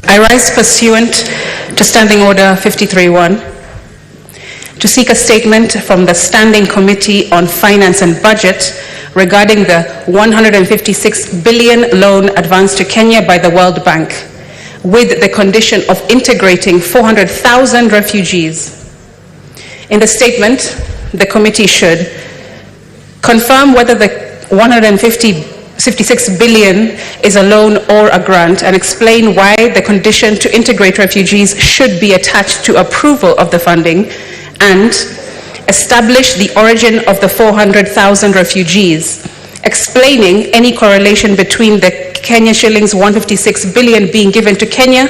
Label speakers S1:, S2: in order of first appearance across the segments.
S1: I rise pursuant to Standing Order 53-1 to seek a statement from the Standing Committee on Finance and Budget regarding the 156 billion loan advanced to Kenya by the World Bank, with the condition of integrating 400,000 refugees. In the statement, the committee should confirm whether the 156 billion is a loan or a grant, and explain why the condition to integrate refugees should be attached to approval of the funding, and establish the origin of the 400,000 refugees, explaining any correlation between the Kenya shillings 156 billion being given to Kenya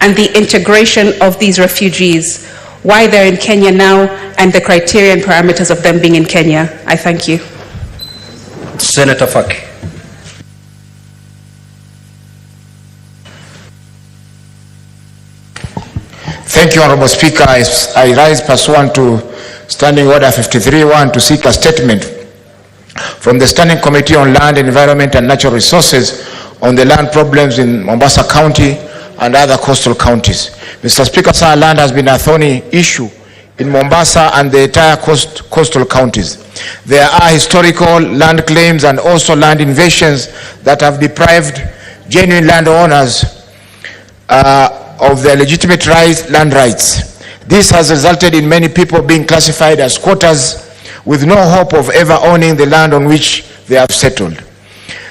S1: and the integration of these refugees, why they're in Kenya now, and the criteria and parameters of them being in Kenya. I thank you.
S2: Senator Faki.
S3: Thank you, Honorable Speaker. I rise pursuant to Standing Order 53-1 to seek a statement from the Standing Committee on Land, Environment and Natural Resources on the land problems in Mombasa County and other coastal counties. Mr. Speaker, sir, land has been a thorny issue in Mombasa and the entire coastal counties. There are historical land claims and also land invasions that have deprived genuine landowners of their legitimate land rights. This has resulted in many people being classified as squatters with no hope of ever owning the land on which they have settled.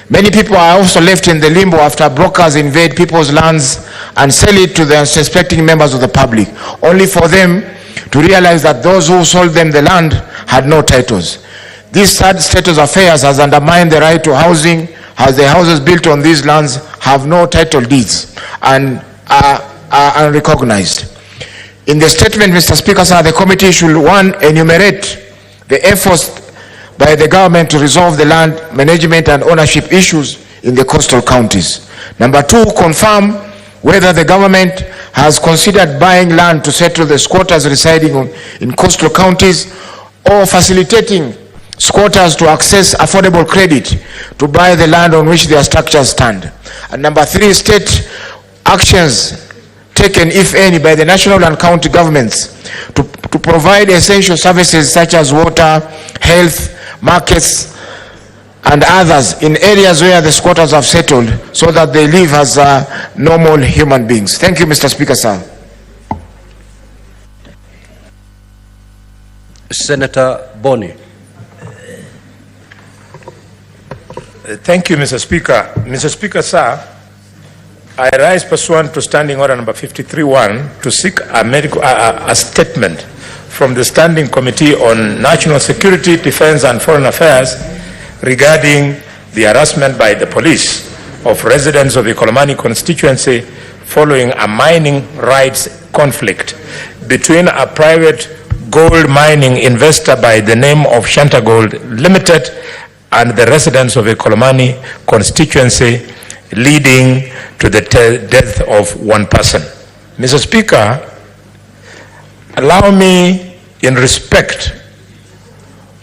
S3: Many people are also left in the limbo after brokers invade people's lands and sell it to the unsuspecting members of the public, only for them to realize that those who sold them the land had no titles. This sad state of affairs has undermined the right to housing, as the houses built on these lands have no title deeds and are unrecognized. In the statement, Mr. Speaker, sir, the committee should, one, enumerate the efforts by the government to resolve the land management and ownership issues in the coastal counties. Number two, confirm whether the government has considered buying land to settle the squatters residing in coastal counties, or facilitating squatters to access affordable credit to buy the land on which their structures stand. And number three, state actions taken, if any, by the national and county governments to provide essential services such as water, health, markets, and others in areas where the squatters have settled, so that they live as normal human beings. Thank you, Mr. Speaker, sir.
S2: Senator Boni.
S4: Thank you, Mr. Speaker. Mr. Speaker, sir, I rise pursuant to Standing Order number 53-1 to seek a statement from the Standing Committee on National Security, Defense and Foreign Affairs regarding the harassment by the police of residents of the Ikolomani constituency following a mining rights conflict between a private gold mining investor by the name of Shanta Gold Limited and the residents of the Ikolomani constituency, leading to the death of one person. Mr. Speaker, allow me, in respect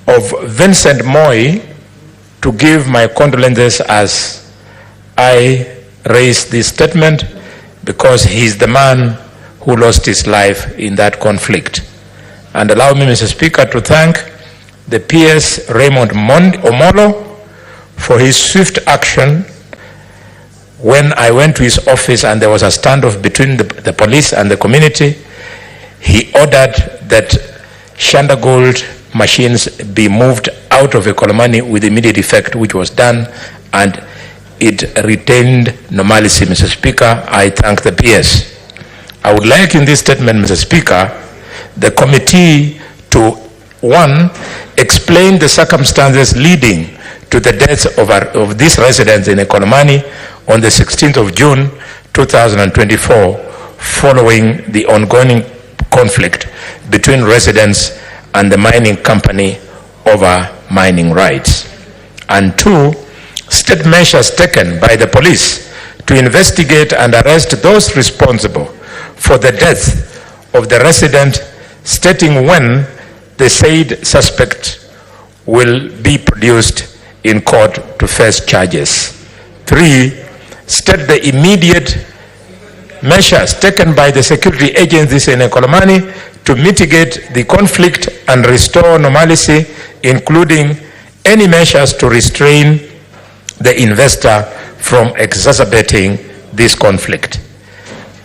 S4: of Vincent Moi, to give my condolences as I raise this statement, because he's the man who lost his life in that conflict. And allow me, Mr. Speaker, to thank the PS Raymond Omolo for his swift action when I went to his office and there was a standoff between the police and the community. He ordered that Shanta Gold machines be moved out of Ikolomani with immediate effect, which was done, and it retained normalcy. Mr. Speaker, I thank the PS. I would like in this statement, Mr. Speaker, the committee to, one, explain the circumstances leading to the deaths of these residents in Ikolomani on the 16th of June 2024, following the ongoing conflict between residents and the mining company over mining rights. And two, state measures taken by the police to investigate and arrest those responsible for the death of the resident, stating when the said suspect will be produced in court to face charges. Three, state the immediate measures taken by the security agencies in Ekolomani to mitigate the conflict and restore normalcy, including any measures to restrain the investor from exacerbating this conflict.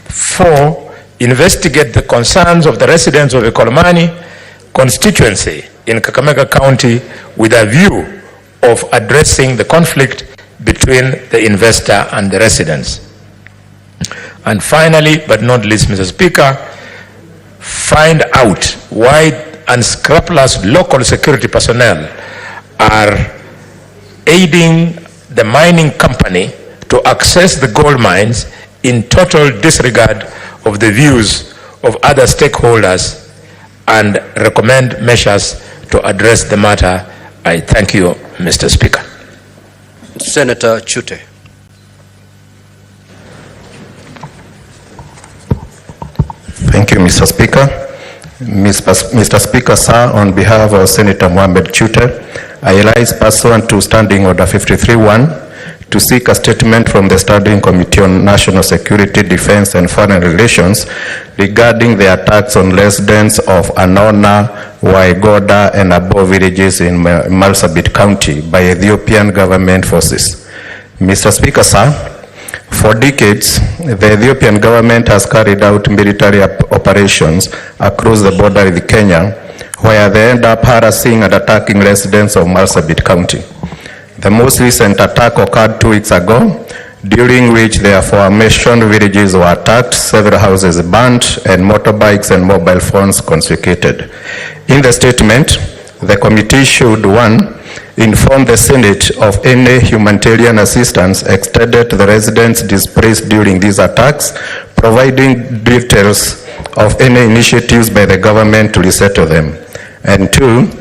S4: 4, investigate the concerns of the residents of Ekolomani constituency in Kakamega County with a view of addressing the conflict between the investor and the residents. And finally, but not least, Mr. Speaker, find out why unscrupulous local security personnel are aiding the mining company to access the gold mines in total disregard of the views of other stakeholders, and recommend measures to address the matter. I thank you, Mr. Speaker.
S2: Senator Chute.
S5: Thank you, Mr. Speaker. Mr. Speaker, sir, on behalf of Senator Mohamed Chute, I rise pursuant to Standing Order 53-1 to seek a statement from the Standing Committee on National Security, Defense and Foreign Relations regarding the attacks on residents of Anona, Waigoda and Abo villages in Marsabit County by Ethiopian government forces. Mr. Speaker, sir, for decades, the Ethiopian government has carried out military operations across the border with Kenya, where they end up harassing and attacking residents of Marsabit County. The most recent attack occurred 2 weeks ago, during which the aforementioned villages were attacked, several houses burned, and motorbikes and mobile phones confiscated. In the statement, the committee should, 1, inform the Senate of any humanitarian assistance extended to the residents displaced during these attacks, providing details of any initiatives by the government to resettle them. And 2,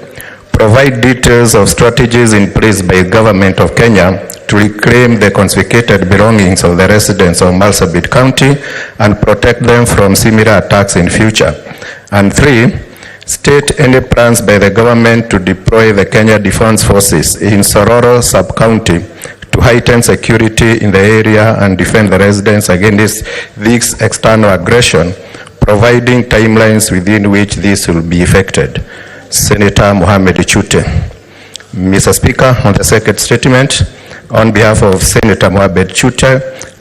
S5: provide details of strategies in place by the government of Kenya to reclaim the confiscated belongings of the residents of Marsabit County and protect them from similar attacks in future. And 3, state any plans by the government to deploy the Kenya Defense Forces in Sororo sub-county to heighten security in the area and defend the residents against this external aggression, providing timelines within which this will be effected. Senator Mohamed Chute. Mr. Speaker, on the second statement, on behalf of Senator Mohamed Chute,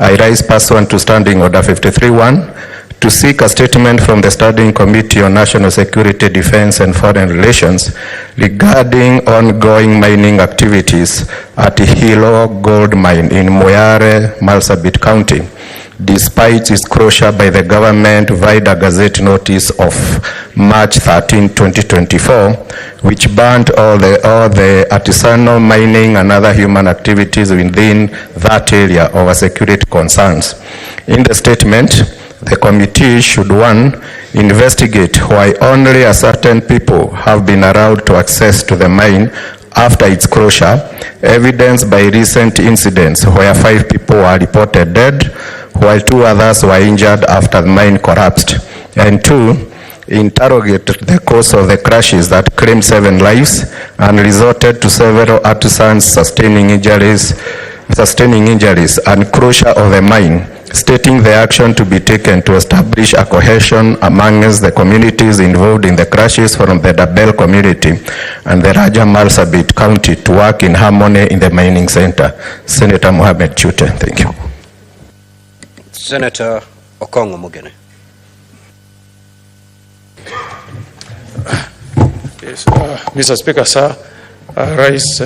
S5: I rise pursuant to Standing Order 53-1 to seek a statement from the Standing Committee on National Security, Defense and Foreign Relations regarding ongoing mining activities at Hilo Gold Mine in Moyale, Marsabit County, despite its closure by the government via a Gazette notice of March 13, 2024, which banned all the artisanal mining and other human activities within that area over security concerns. In the statement, the committee should, 1, investigate why only a certain people have been allowed to access to the mine after its closure, evidenced by recent incidents where 5 people were reported dead, while 2 others were injured after the mine collapsed. And 2, interrogate the cause of the crashes that claimed 7 lives and resulted to several artisans sustaining injuries and closure of the mine, stating the action to be taken to establish a cohesion amongst the communities involved in the crashes from the Dabel community and the Raja Marsabit County to work in harmony in the mining center. Senator Mohamed Chute, thank you.
S2: Senator Okongo Mugene.
S6: Yes, Mr. Speaker, sir, I rise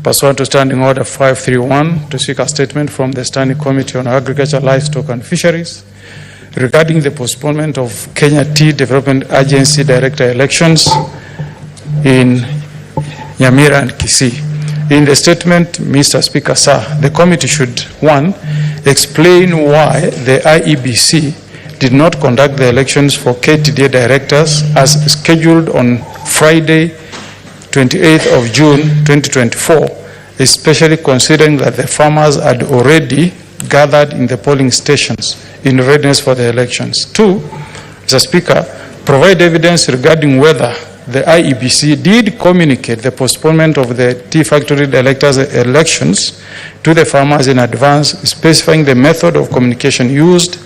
S6: pursuant to Standing Order 531 to seek a statement from the Standing Committee on Agriculture, Livestock and Fisheries regarding the postponement of Kenya Tea Development Agency Director elections in Nyamira and Kisii. In the statement, Mr. Speaker, sir, the committee should, 1, explain why the IEBC did not conduct the elections for KTDA directors as scheduled on Friday, 28th of June 2024, especially considering that the farmers had already gathered in the polling stations in readiness for the elections. 2, Mr. Speaker, provide evidence regarding whether the IEBC did communicate the postponement of the tea factory directors' elections to the farmers in advance, specifying the method of communication used,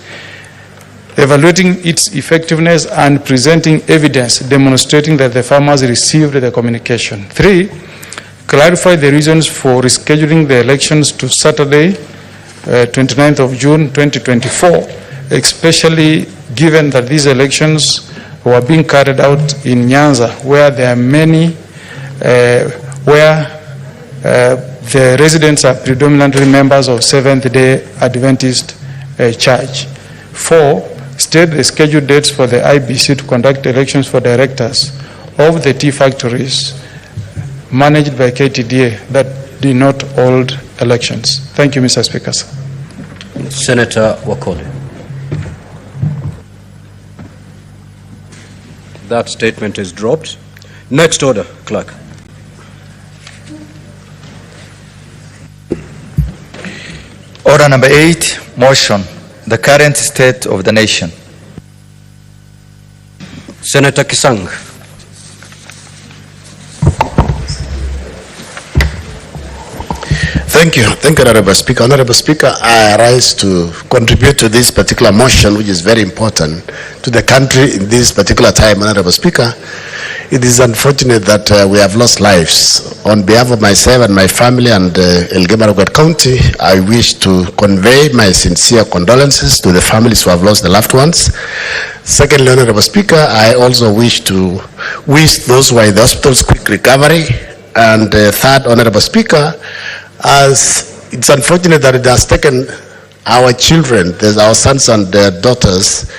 S6: evaluating its effectiveness, and presenting evidence demonstrating that the farmers received the communication. 3, clarify the reasons for rescheduling the elections to Saturday, 29th of June 2024, especially given that these elections were being carried out in Nyanza, where there are many, the residents are predominantly members of Seventh-day Adventist Church. 4, state the scheduled dates for the IBC to conduct elections for directors of the tea factories managed by KTDA that did not hold elections. Thank you, Mr. Speaker.
S2: Senator Wakoli. That statement is dropped. Next order, clerk.
S7: Order number 8, motion, the current state of the nation.
S2: Senator Kisang.
S8: Thank you, Honorable Speaker. Honorable Speaker, I rise to contribute to this particular motion, which is very important to the country in this particular time. Honorable Speaker, it is unfortunate that we have lost lives. On behalf of myself and my family and Elgeyo-Marakwet County, I wish to convey my sincere condolences to the families who have lost their loved ones. Secondly, Honorable Speaker, I also wish to wish those who are in the hospitals quick recovery. And third, Honorable Speaker, as it's unfortunate that it has taken our children, our sons and daughters,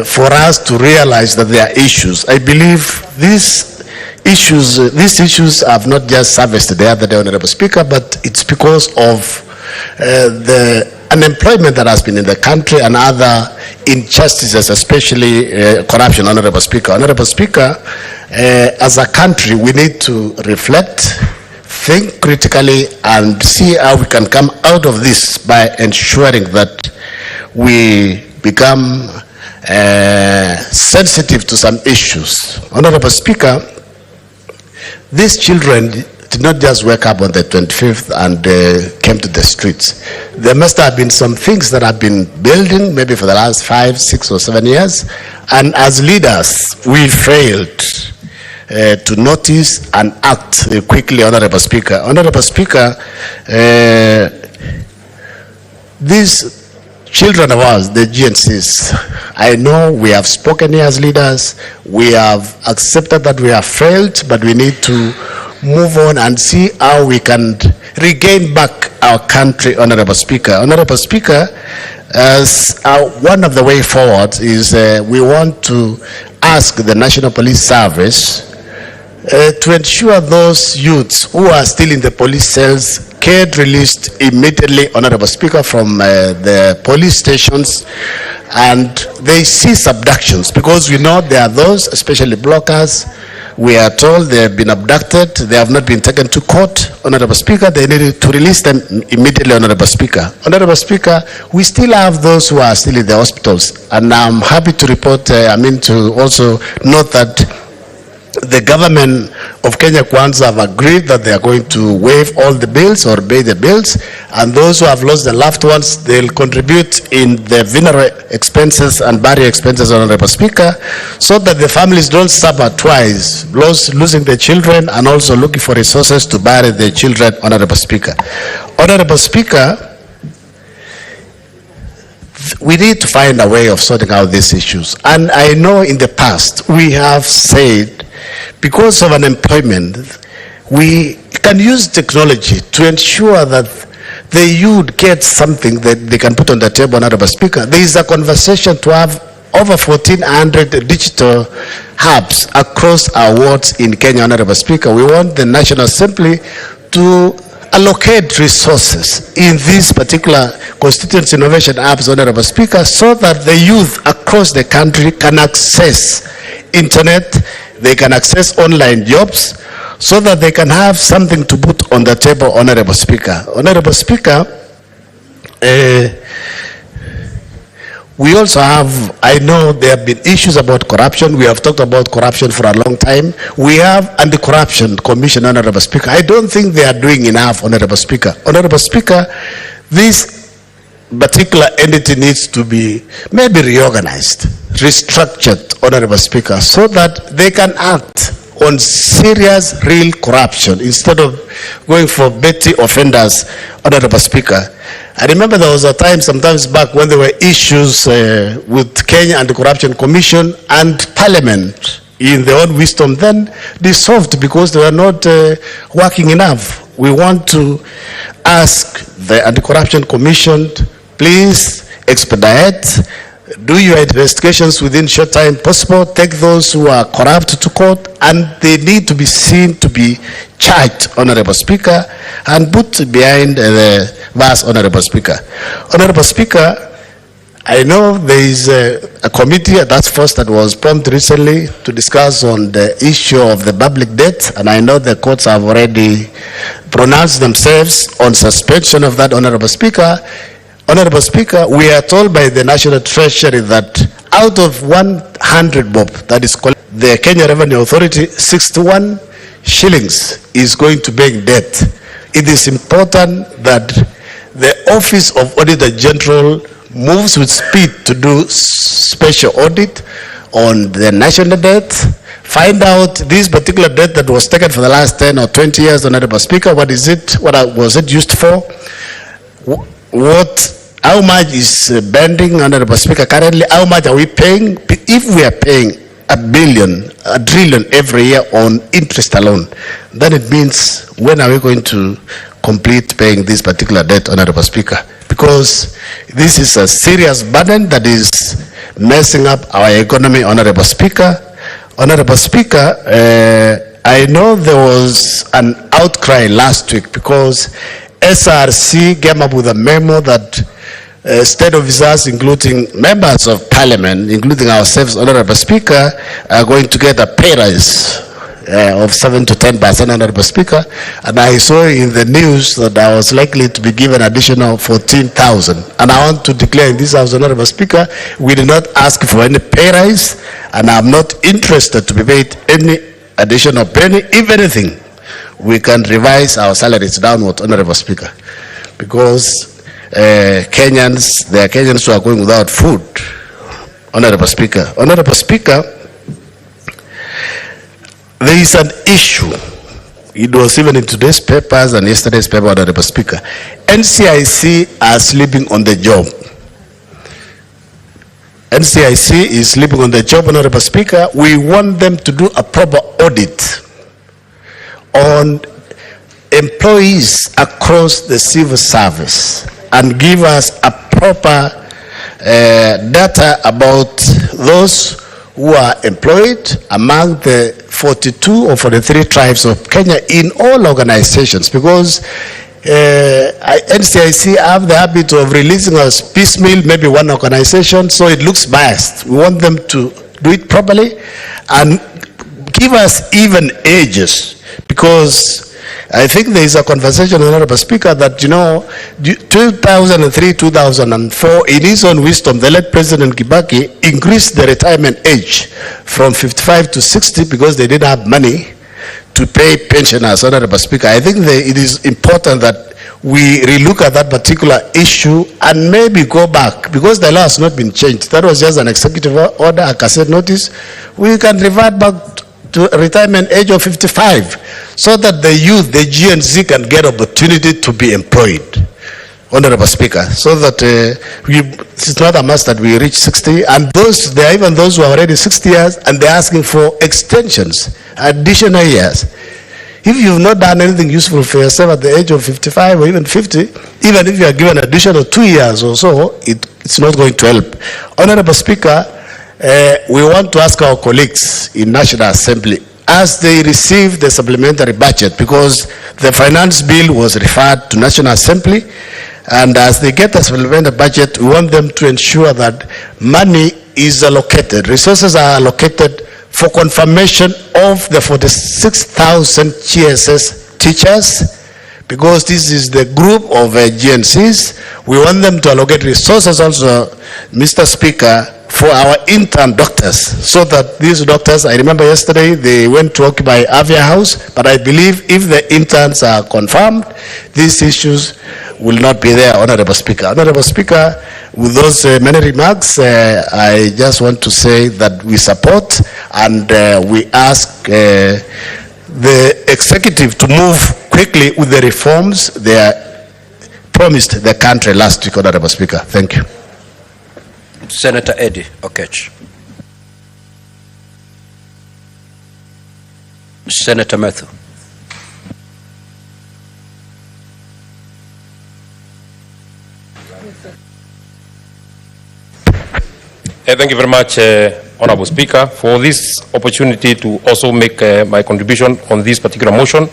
S8: for us to realize that there are issues. I believe these issues have not just surfaced the other day, Honorable Speaker, but it's because of the unemployment that has been in the country and other injustices, especially corruption, Honorable Speaker. Honorable Speaker, as a country, we need to reflect, think critically, and see how we can come out of this by ensuring that we become sensitive to some issues. Honorable Speaker, these children did not just wake up on the 25th and came to the streets. There must have been some things that have been building maybe for the last 5, 6 or 7 years, and as leaders we failed to notice and act quickly, Honorable Speaker. Honorable Speaker, these children of ours, the GNCs, I know we have spoken here as leaders, we have accepted that we have failed, but we need to move on and see how we can regain back our country, Honorable Speaker. Honorable Speaker, as one of the way forward is we want to ask the National Police Service to ensure those youths who are still in the police cells get released immediately, Honorable Speaker, from the police stations, and they cease abductions, because we know there are those, especially blockers, we are told they have been abducted, they have not been taken to court, Honorable Speaker, they needed to release them immediately, Honorable Speaker. Honorable Speaker, we still have those who are still in the hospitals, and I'm happy to report, to also note that the government of Kenya Kwanza have agreed that they are going to waive all the bills or pay the bills, and those who have lost their loved ones, they'll contribute in the funeral expenses and burial expenses, Honorable Speaker, so that the families don't suffer twice, losing their children and also looking for resources to bury their children, Honorable Speaker. Honorable Speaker, we need to find a way of sorting out these issues. And I know in the past we have said, because of unemployment, we can use technology to ensure that the youth get something that they can put on the table, Honorable Speaker. There is a conversation to have over 1,400 digital hubs across our wards in Kenya, Honorable Speaker. We want the National Assembly to allocate resources in these particular constituency innovation hubs, Honorable Speaker, so that the youth across the country can access internet, they can access online jobs, so that they can have something to put on the table, Honorable Speaker. Honorable Speaker, We also have, I know there have been issues about corruption. We have talked about corruption for a long time. We have Anti-Corruption Commission, Honorable Speaker. I don't think they are doing enough, Honorable Speaker. Honorable Speaker, this particular entity needs to be maybe reorganized, restructured, Honorable Speaker, so that they can act on serious, real corruption instead of going for petty offenders, Honorable Speaker. I remember there was a time sometimes back when there were issues with Kenya and the Corruption Commission, and Parliament, in their own wisdom, then dissolved because they were not working enough. We want to ask the Anti-Corruption Commission, please expedite, do your investigations within short time possible, take those who are corrupt to court, and they need to be seen to be charged, Honorable Speaker, and put behind the bars, Honorable Speaker. Honorable Speaker, I know there is a committee, a task force that was formed recently to discuss on the issue of the public debt, and I know the courts have already pronounced themselves on suspension of that, Honorable Speaker. Honorable Speaker, we are told by the National Treasury that out of 100 bob that is collected, the Kenya Revenue Authority, 61 shillings is going to bank debt. It is important that the Office of Auditor General moves with speed to do special audit on the national debt, find out this particular debt that was taken for the last 10 or 20 years, Honorable Speaker, what is it, what was it used for, how much is bending, Honorable Speaker, currently, how much are we paying? If we are paying a trillion every year on interest alone, then it means when are we going to complete paying this particular debt, Honorable Speaker? Because this is a serious burden that is messing up our economy, Honorable Speaker. Honorable Speaker, I know there was an outcry last week because SRC came up with a memo that state officers, including members of parliament, including ourselves, Honorable Speaker, are going to get a pay rise of 7 to 10%, Honorable Speaker. And I saw in the news that I was likely to be given additional 14,000. And I want to declare in this House, Honorable Speaker, we did not ask for any pay rise, and I'm not interested to be paid any additional penny. If anything, we can revise our salaries downward, Honorable Speaker, because Kenyans, there are Kenyans who are going without food, Honorable Speaker. Honorable Speaker, there is an issue. It was even in today's papers and yesterday's paper, Honorable Speaker. NCIC are sleeping on the job. NCIC is sleeping on the job, Honorable Speaker. We want them to do a proper audit on employees across the civil service and give us a proper data about those who are employed among the 42 or 43 tribes of Kenya in all organizations, because NCIC have the habit of releasing us piecemeal, maybe one organization, so it looks biased. We want them to do it properly and give us even ages, because I think there is a conversation, Honorable Speaker, that, 2003, 2004, in his own wisdom, the late President Kibaki increased the retirement age from 55 to 60 because they didn't have money to pay pensioners, Honorable Speaker. I think it is important that we relook at that particular issue and maybe go back, because the law has not been changed. That was just an executive order, a cassette notice. We can revert back to a retirement age of 55, so that the youth, the GNZ, can get opportunity to be employed, Honorable Speaker, so that it's not a must that we reach 60, and there are even those who are already 60 years and they're asking for extensions, additional years. If you've not done anything useful for yourself at the age of 55 or even 50, even if you are given additional 2 years or so, it's not going to help. Honorable Speaker, we want to ask our colleagues in National Assembly, as they receive the supplementary budget, because the finance bill was referred to National Assembly, and as they get the supplementary budget, we want them to ensure that money is allocated, resources are allocated for confirmation of the 46,000 GSS teachers, because this is the group of GNCs. We want them to allocate resources also, Mr. Speaker, for our intern doctors, so that these doctors, I remember yesterday, they went to occupy Avia House, but I believe if the interns are confirmed, these issues will not be there, Honorable Speaker. Honorable Speaker, with those many remarks, I just want to say that we support and we ask the executive to move quickly with the reforms they promised the country last week, Honorable Speaker. Thank you.
S2: Senator Eddie Okech. Senator Matthew.
S9: Thank you very much, Honorable Speaker, for this opportunity to also make my contribution on this particular motion.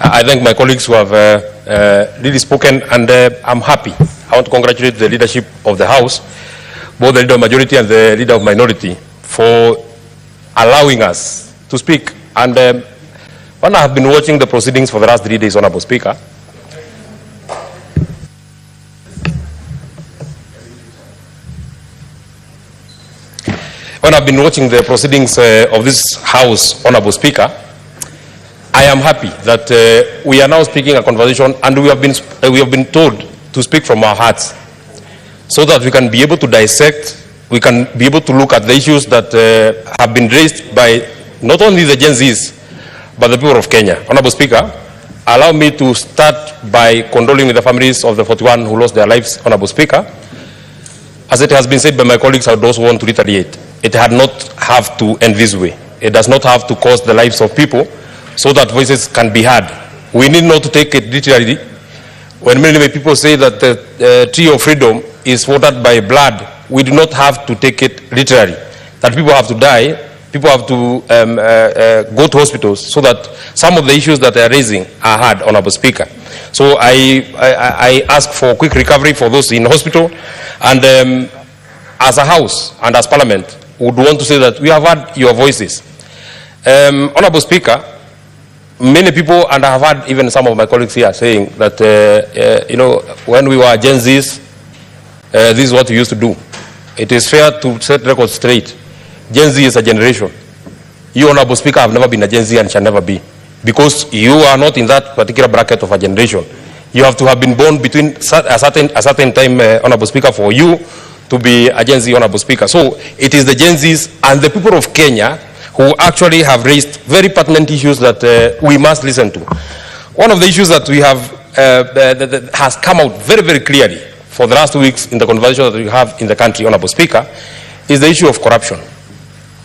S9: I thank my colleagues who have really spoken, and I'm happy. I want to congratulate the leadership of the House, both the leader of majority and the leader of minority, for allowing us to speak. And when I have been watching the proceedings for the last 3 days, Honorable Speaker, when I've been watching the proceedings of this House, Honorable Speaker, I am happy that we are now speaking a conversation, and we have been told to speak from our hearts, so that we can be able to dissect, we can be able to look at the issues that have been raised by not only the Gen Zs, but the people of Kenya. Honorable Speaker, allow me to start by condoling with the families of the 41 who lost their lives, Honorable Speaker. As it has been said by my colleagues, I would also want to reiterate, it had not have to end this way. It does not have to cost the lives of people so that voices can be heard. We need not to take it literally. When many people say that the tree of freedom is watered by blood, we do not have to take it literally. That people have to die, people have to go to hospitals, so that some of the issues that they are raising are heard, Honorable Speaker. So I ask for quick recovery for those in hospital, and as a House and as Parliament, would want to say that we have heard your voices. Honorable Speaker, many people, and I have heard even some of my colleagues here saying that, you know, when we were Gen Zs, this is what we used to do. It is fair to set records straight. Gen Z is a generation. You, Honorable Speaker, have never been a Gen Z and shall never be, because you are not in that particular bracket of a generation. You have to have been born between a certain time, Honorable Speaker, for you to be a Gen Z, Honorable Speaker. So it is the Gen Zs and the people of Kenya who actually have raised very pertinent issues that we must listen to. One of the issues that we have that has come out very, very clearly for the last 2 weeks in the conversation that we have in the country, Honorable Speaker, is the issue of corruption.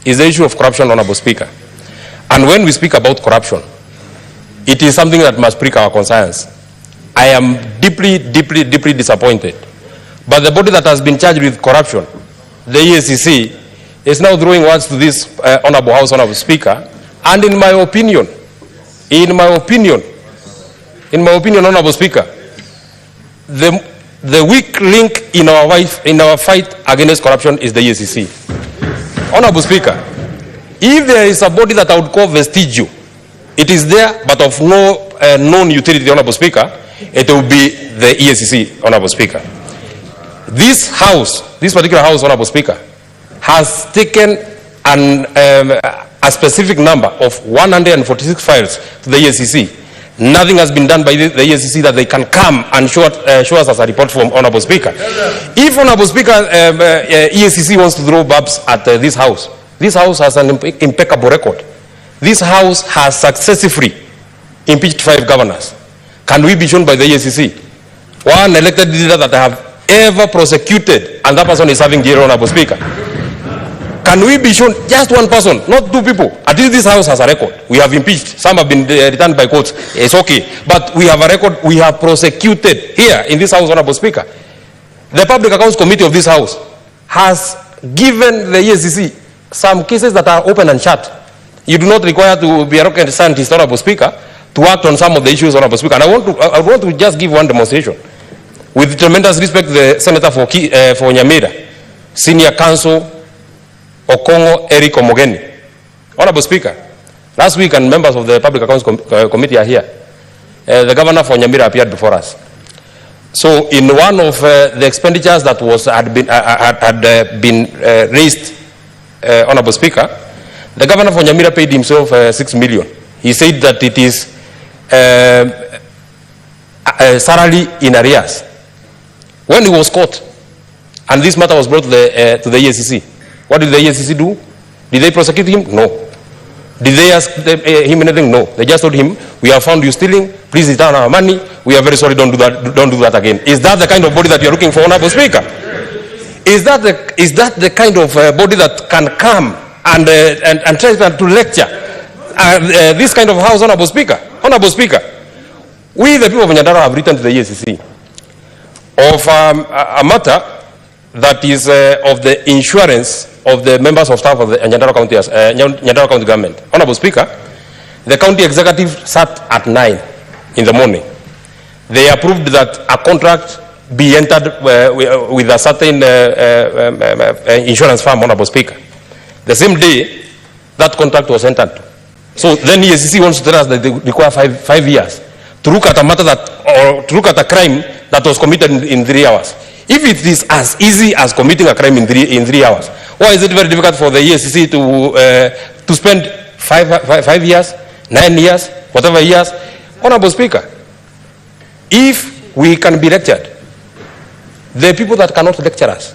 S9: Honorable Speaker. And when we speak about corruption, it is something that must prick our conscience. I am deeply, deeply, deeply disappointed. But the body that has been charged with corruption, the EACC, is now throwing words to this Honorable House, Honorable Speaker. And in my opinion, Honorable Speaker, the weak link in our fight against corruption is the EACC. Honorable Speaker, if there is a body that I would call vestigial, it is there but of no known utility, Honorable Speaker, it will be the EACC, Honorable Speaker. This House, this particular House, Honorable Speaker, has taken a specific number of 146 files to the EACC. Nothing has been done by the EACC that they can come and show us as a report from Honorable Speaker. If Honorable Speaker, EACC wants to throw barbs at this House has an impeccable record. This House has successfully impeached 5 governors. Can we be shown by the EACC one elected leader that I have ever prosecuted, and that person is serving jail, Honorable Speaker? Can we be shown just one person, not 2 people? At least this House has a record. We have impeached. Some have been returned by courts. It's okay. But we have a record. We have prosecuted here in this House, Honorable Speaker. The Public Accounts Committee of this House has given the EACC some cases that are open and shut. You do not require to be a rocket scientist, Honorable Speaker, to act on some of the issues, Honorable Speaker. And I want to just give one demonstration. With tremendous respect, the Senator for Nyamira, Senior Counsel, Okongo Eric Omogeni. Honorable Speaker, last week, and members of the Public Accounts Committee are here, the governor for Nyamira appeared before us. So in one of the expenditures that had been raised, Honorable Speaker, the governor for Nyamira paid himself 6 million. He said that it is salary in arrears. When he was caught, and this matter was brought to the EACC, what did the EACC do? Did they prosecute him? No. Did they ask him anything? No. They just told him, we have found you stealing, please return our money, we are very sorry, don't do that again. Is that the kind of body that you are looking for, Honorable Speaker? Is that the kind of body that can come and try to lecture this kind of house, Honorable Speaker? Honorable Speaker, we the people of Nyandarua have written to the EACC of a matter that is of the insurance of the members of staff of the Nyandarua County government. Honorable Speaker, the county executive sat at 9 in the morning. They approved that a contract be entered with a certain insurance firm, Honorable Speaker. The same day, that contract was entered. So then EACC wants to tell us that they require 5 years to look at a matter or to look at a crime that was committed in 3 hours. If it is as easy as committing a crime in 3 hours, why is it very difficult for the EACC to spend 5 years, 9 years, whatever years? Honorable Speaker, if we can be lectured, the people that cannot lecture us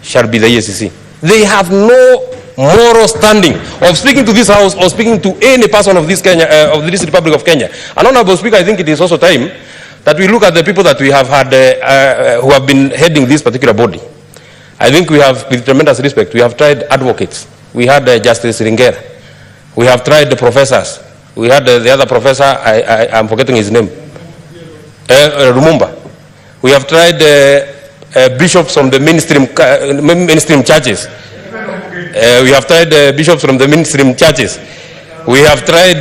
S9: shall be the EACC. They have no moral standing of speaking to this house or speaking to any person of this Republic of Kenya. And Honorable Speaker, I think it is also time that we look at the people that we have had who have been heading this particular body. I think we have, with tremendous respect, we have tried advocates. We had Justice Ringera. We have tried the professors. We had the other professor, I'm forgetting his name, Rumumba. We have tried bishops from the mainstream churches. We have tried bishops from the mainstream churches. We have tried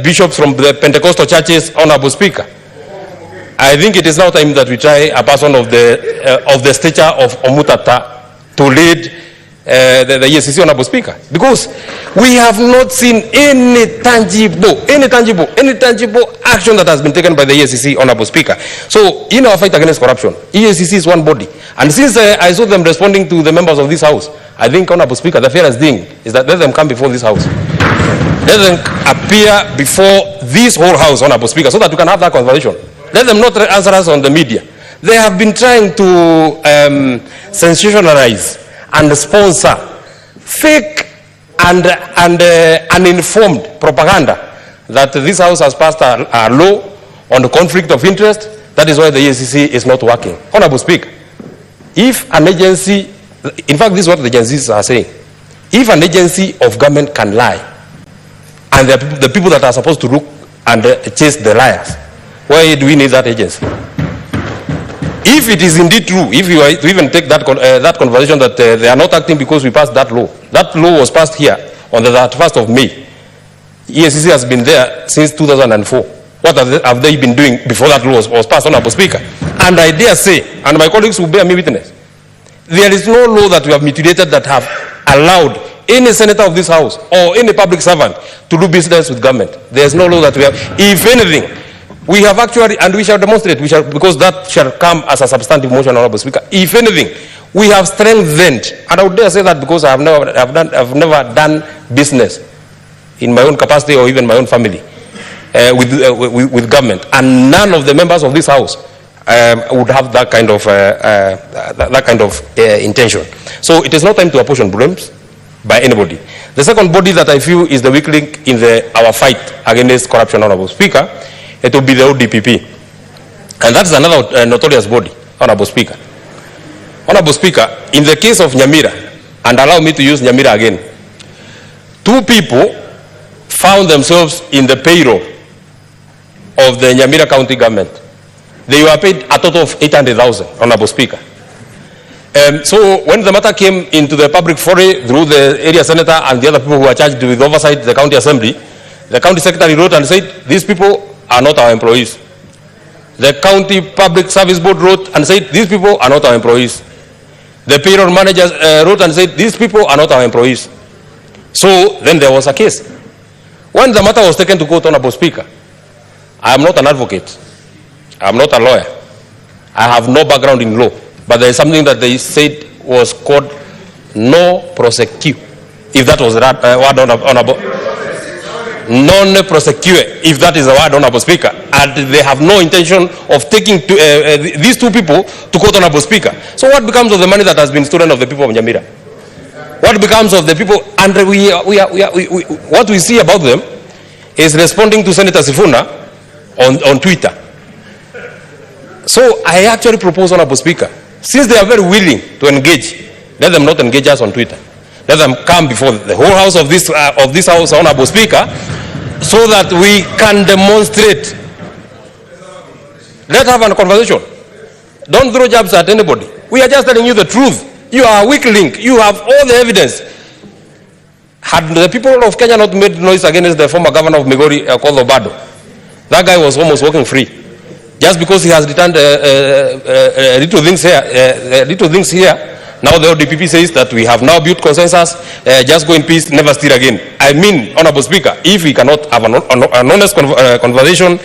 S9: bishops from the Pentecostal churches, Honorable Speaker. I think it is now time that we try a person of the stature of Omutata to lead the EACC, Honorable Speaker, because we have not seen any tangible action that has been taken by the EACC, Honorable Speaker. So in our fight against corruption, EACC is one body. And since I saw them responding to the members of this house, I think, Honorable Speaker, the fairest thing is that let them come before this house. Let them appear before this whole house, Honorable Speaker, so that we can have that conversation. Let them not answer us on the media. They have been trying to sensationalize and sponsor fake and uninformed propaganda that this house has passed a law on the conflict of interest. That is why the EACC is not working. Honorable Speaker, if an agency, in fact, this is what the agencies are saying, if an agency of government can lie, and the people that are supposed to look and chase the liars, why do we need that agency? If it is indeed true, if you are to even take that conversation that they are not acting because we passed that law was passed here on the 31st of May. EACC has been there since 2004. What have they been doing before that law was passed, Honorable Speaker? And I dare say, and my colleagues will bear me witness, there is no law that we have mutilated that have allowed any senator of this house or any public servant to do business with government. There is no law that we have. If anything, we have actually, and we shall demonstrate, because that shall come as a substantive motion, Honorable Speaker. If anything, we have strengthened, and I would dare say that because I have never done business in my own capacity or even my own family with government, and none of the members of this house would have that kind of intention. So it is not time to apportion blames by anybody. The second body that I feel is the weak link in our fight against corruption, Honorable Speaker, it will be the ODPP. And that's another notorious body, Honorable Speaker. Honorable Speaker, in the case of Nyamira, and allow me to use Nyamira again, 2 people found themselves in the payroll of the Nyamira County government. They were paid a total of 800,000, Honorable Speaker. So when the matter came into the public foray through the area senator and the other people who were charged with oversight the county assembly, the county secretary wrote and said, these people are not our employees. The county public service board wrote and said, these people are not our employees. The payroll manager wrote and said, these people are not our employees. So then there was a case. When the matter was taken to court, Honorable Speaker, I am not an advocate. I am not a lawyer. I have no background in law. But there is something that they said was called no prosecute. If that was the word, Honorable. Non prosecute, if that is the word, Honorable Speaker. And they have no intention of taking these two people to court, Honorable Speaker. So what becomes of the money that has been stolen of the people of Nyamira? What becomes of the people? And what we see about them is responding to Senator Sifuna on Twitter. So I actually propose, Honorable Speaker, since they are very willing to engage, let them not engage us on Twitter. Let them come before the whole house of this house, Honorable Speaker, so that we can demonstrate. Let's have a conversation. Don't throw jabs at anybody. We are just telling you the truth. You are a weak link. You have all the evidence. Had the people of Kenya not made noise against the former governor of Migori, called Obado, that guy was almost walking free. Just because he has returned little things here, now the ODPP says that we have now built consensus, just go in peace, never steal again. I mean, Honorable Speaker, if we cannot have an honest conversation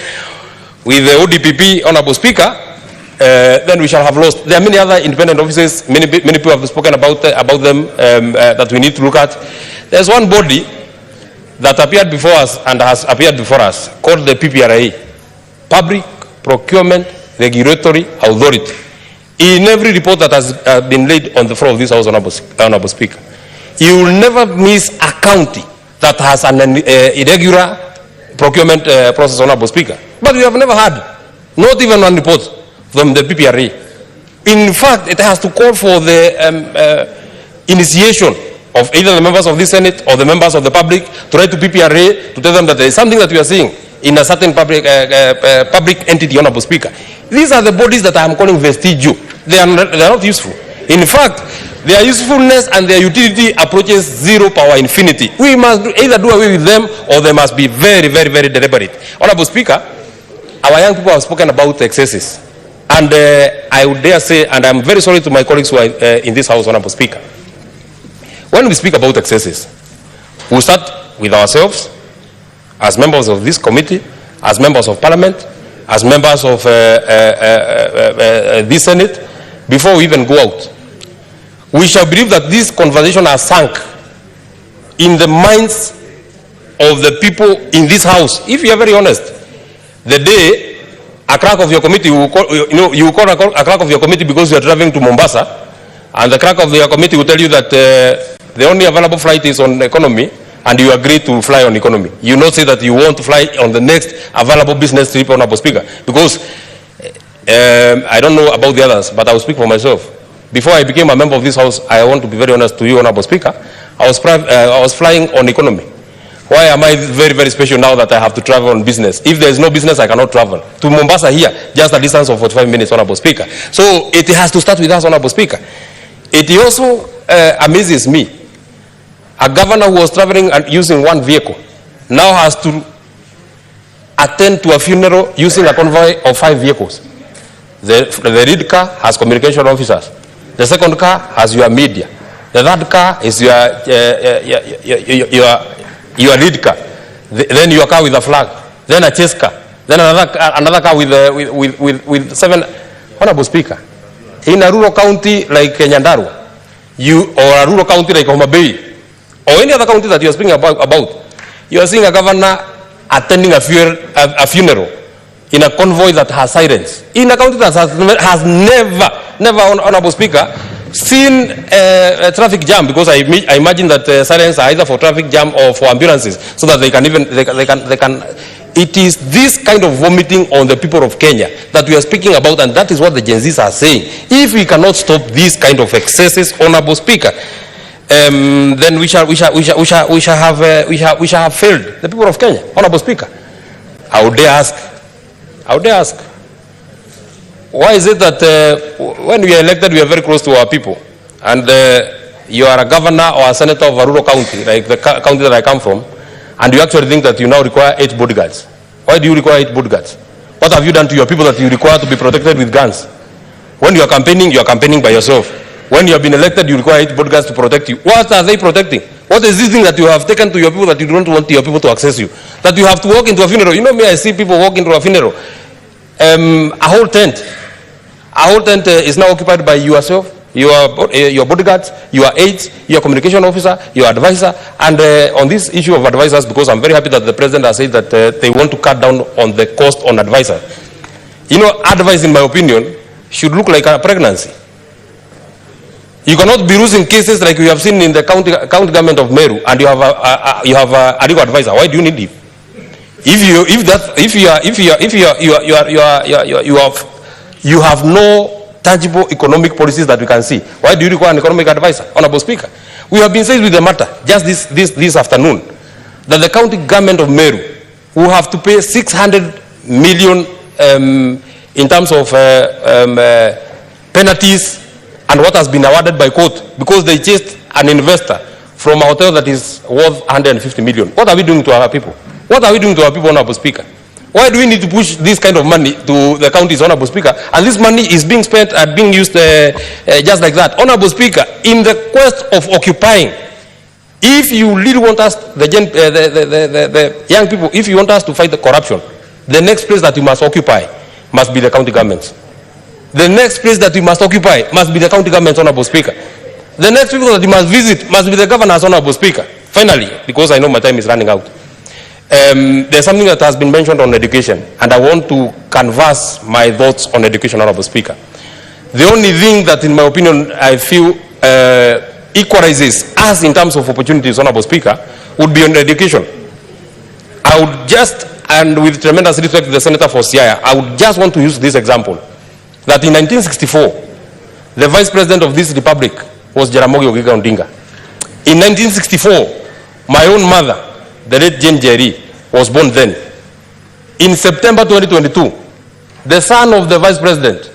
S9: with the ODPP, Honorable Speaker, then we shall have lost. There are many other independent offices, many people have spoken about them that we need to look at. There's one body that appeared before us and has appeared before us called the PPRA, Public Procurement Regulatory Authority. In every report that has been laid on the floor of this House, Honorable Speaker, you will never miss a county that has an irregular procurement process, Honorable Speaker. But we have never had, not even one report from the PPRA. In fact, it has to call for the initiation of either the members of the Senate or the members of the public to write to PPRA to tell them that there is something that we are seeing in a certain public entity, Honorable Speaker. These are the bodies that I am calling vestigial. They are not useful. In fact, their usefulness and their utility approaches zero power infinity. We must either do away with them or they must be very, very, very deliberate. Honorable Speaker, our young people have spoken about excesses. And I would dare say, and I'm very sorry to my colleagues who are in this House, Honorable Speaker, when we speak about excesses, we start with ourselves as members of this committee, as members of Parliament, as members of this Senate, before we even go out. We shall believe that this conversation has sunk in the minds of the people in this House. If you are very honest, the day a clerk of your committee will call, you will call a clerk of your committee because you are traveling to Mombasa, and the clerk of your committee will tell you that the only available flight is on economy, and you agree to fly on economy. You will not say that you want to fly on the next available business trip, Honorable Speaker, because I don't know about the others, but I will speak for myself. Before I became a member of this House, I want to be very honest to you, Honorable Speaker, I was flying on economy. Why am I very, very special now that I have to travel on business? If there is no business, I cannot travel. To Mombasa here, just a distance of 45 minutes, Honorable Speaker. So it has to start with us, Honorable Speaker. It also amazes me. A governor who was traveling and using one vehicle now has to attend to a funeral using a convoy of 5 vehicles. The lead car has communication officers. The second car has your media. The third car is your lead car. Then your car with a flag. Then a chase car. Then another car with 7. Honorable Speaker, in a rural county like Nyandarua, or a rural county like Homa Bay, or any other county that you are speaking about, you are seeing a governor attending a funeral in a convoy that has sirens. In a county that has never, Honorable Speaker, seen a traffic jam, because I imagine that sirens are either for traffic jam or for ambulances, so that they can. It is this kind of vomiting on the people of Kenya that we are speaking about, and that is what the Gen Zs are saying. If we cannot stop these kind of excesses, Honorable Speaker, then we shall have failed the people of Kenya, Honorable Speaker. I would dare ask, why is it that when we are elected, we are very close to our people, and you are a governor or a senator of a rural county, like the county that I come from, and you actually think that you now require 8 bodyguards? Why do you require 8 bodyguards? What have you done to your people that you require to be protected with guns? When you are campaigning by yourself. When you have been elected, you require 8 bodyguards to protect you. What are they protecting? What is this thing that you have taken to your people that you don't want your people to access you? That you have to walk into a funeral. You know me, I see people walk into a funeral. A whole tent is now occupied by yourself, your bodyguards, your aides, your communication officer, your advisor. And on this issue of advisors, because I'm very happy that the president has said that they want to cut down on the cost on advisor. You know, advice, in my opinion, should look like a pregnancy. You cannot be losing cases like we have seen in the county government of Meru, and you have a legal advisor. Why do you need him? You have no tangible economic policies that we can see. Why do you require an economic advisor? Honorable Speaker, we have been saying with the matter just this afternoon that the county government of Meru will have to pay 600 million in terms of penalties and what has been awarded by court because they chased an investor from a hotel that is worth 150 million. What are we doing to our people? What are we doing to our people, Honorable Speaker? Why do we need to push this kind of money to the counties, Honorable Speaker? And this money is being spent and being used just like that. Honorable Speaker, in the quest of occupying, if you really want us, the young people, if you want us to fight the corruption, the next place that you must occupy must be the county governments. The next place that we must occupy must be the county government, Honorable Speaker. The next people that you must visit must be the governors, Honorable Speaker. Finally, because I know my time is running out, there's something that has been mentioned on education, and I want to canvass my thoughts on education, Honorable Speaker. The only thing that, in my opinion, I feel equalizes us in terms of opportunities, Honorable Speaker, would be on education. I would just, and with tremendous respect to the Senator for Siaya, I would just want to use this example. That in 1964, the Vice President of this Republic was Jaramogi Oginga Odinga. In 1964, my own mother, the late Jane Jerry, was born then. In September 2022, the son of the Vice President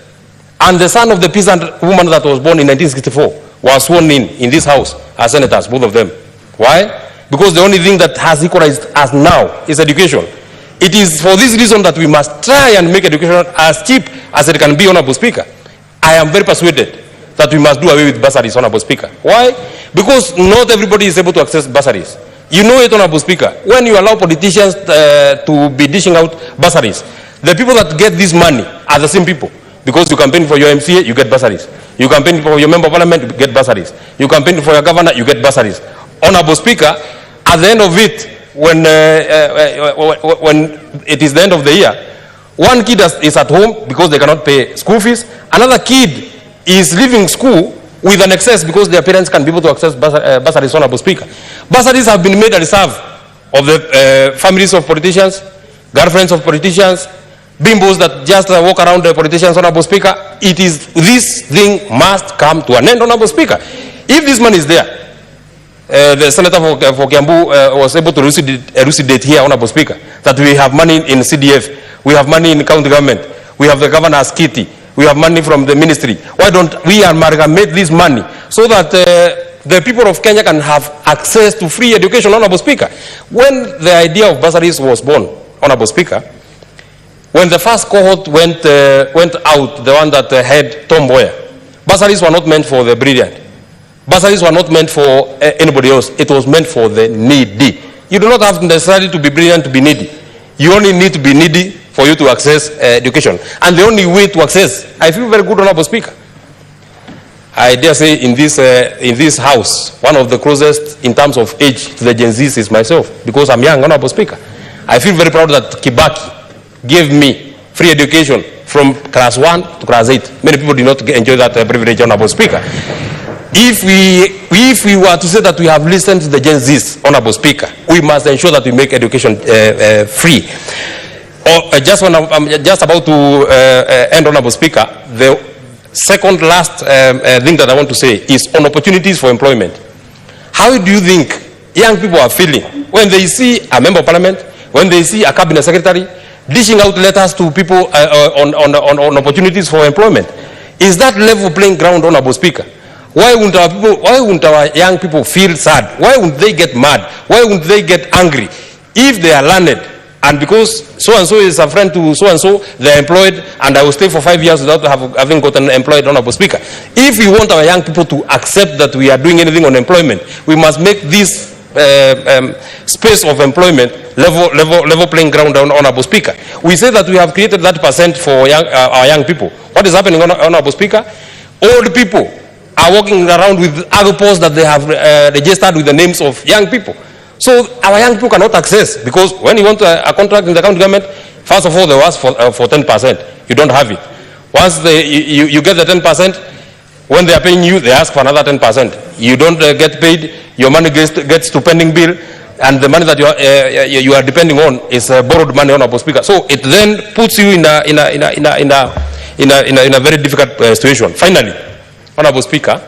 S9: and the son of the peasant woman that was born in 1964 was sworn in this house as senators, both of them. Why? Because the only thing that has equalized us now is education. It is for this reason that we must try and make education as cheap as it can be, Honorable Speaker. I am very persuaded that we must do away with bursaries, Honorable Speaker. Why? Because not everybody is able to access bursaries. You know it, Honorable Speaker. When you allow politicians to be dishing out bursaries, the people that get this money are the same people. Because you campaign for your MCA, you get bursaries. You campaign for your member of parliament, you get bursaries. You campaign for your governor, you get bursaries. Honorable Speaker, at the end of it, when it is the end of the year, one kid is at home because they cannot pay school fees. Another kid is leaving school with an excess because their parents can be able to access bursaries, Honorable Speaker. Bursaries have been made a reserve of the families of politicians, girlfriends of politicians, bimbos that just walk around the politicians, Honorable Speaker. This thing must come to an end, Honorable Speaker. If this money is there, the Senator for Kiambu was able to elucidate here, Honorable Speaker, that we have money in CDF, we have money in county government, we have the governor's kitty, we have money from the ministry. Why don't we amalgamate this money so that the people of Kenya can have access to free education, Honorable Speaker? When the idea of bursaries was born, Honorable Speaker, when the first cohort went out, the one that had Tom Mboya, bursaries were not meant for the brilliant. Bursaries were not meant for anybody else. It was meant for the needy. You do not have necessarily to be brilliant to be needy. You only need to be needy for you to access education. And the only way to access, I feel very good, Honorable Speaker. I dare say in this house, one of the closest in terms of age to the Gen Zs is myself, because I'm young, Honorable Speaker. I feel very proud that Kibaki gave me free education from class 1 to class 8. Many people did not enjoy that privilege, Honorable Speaker. If we were to say that we have listened to the Gen Zs, Honorable Speaker, we must ensure that we make education free. I'm just about to end, Honorable Speaker. The second last thing that I want to say is on opportunities for employment. How do you think young people are feeling when they see a member of parliament, when they see a cabinet secretary dishing out letters to people on opportunities for employment? Is that level playing ground, Honorable Speaker? Why wouldn't our young people feel sad? Why wouldn't they get mad? Why wouldn't they get angry? If they are learned, And because so-and-so is a friend to so-and-so, they're employed, and I will stay for 5 years without having gotten employed, Honorable Speaker. If we want our young people to accept that we are doing anything on employment, we must make this space of employment level playing ground, Honorable Speaker. We say that we have created that % for our young people. What is happening, Honorable Speaker? Old people are walking around with other posts that they have registered with the names of young people. So our young people cannot access, because when you want a contract in the county government, first of all they ask for 10%. You don't have it. Once you get the 10%, when they are paying you, they ask for another 10%. You don't get paid. Your money gets to pending bill, and the money that you are depending on is borrowed money, Honorable Speaker. So it then puts you in a very difficult situation. Finally, Honorable Speaker,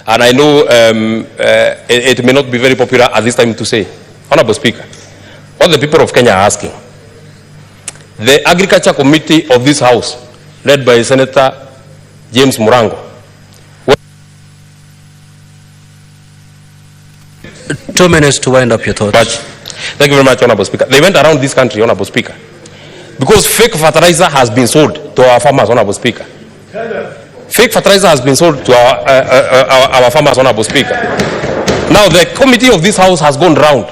S9: and I know it may not be very popular at this time to say, Honorable Speaker, what the people of Kenya are asking, the Agriculture Committee of this House, led by Senator James Murango,
S2: 2 minutes to wind up your thoughts.
S9: Thank you very much, Honorable Speaker. They went around this country, Honorable Speaker, because fake fertilizer has been sold to our farmers, Honorable Speaker. Fake fertilizer has been sold to our farmers, Honorable Speaker. Now the committee of this House has gone round.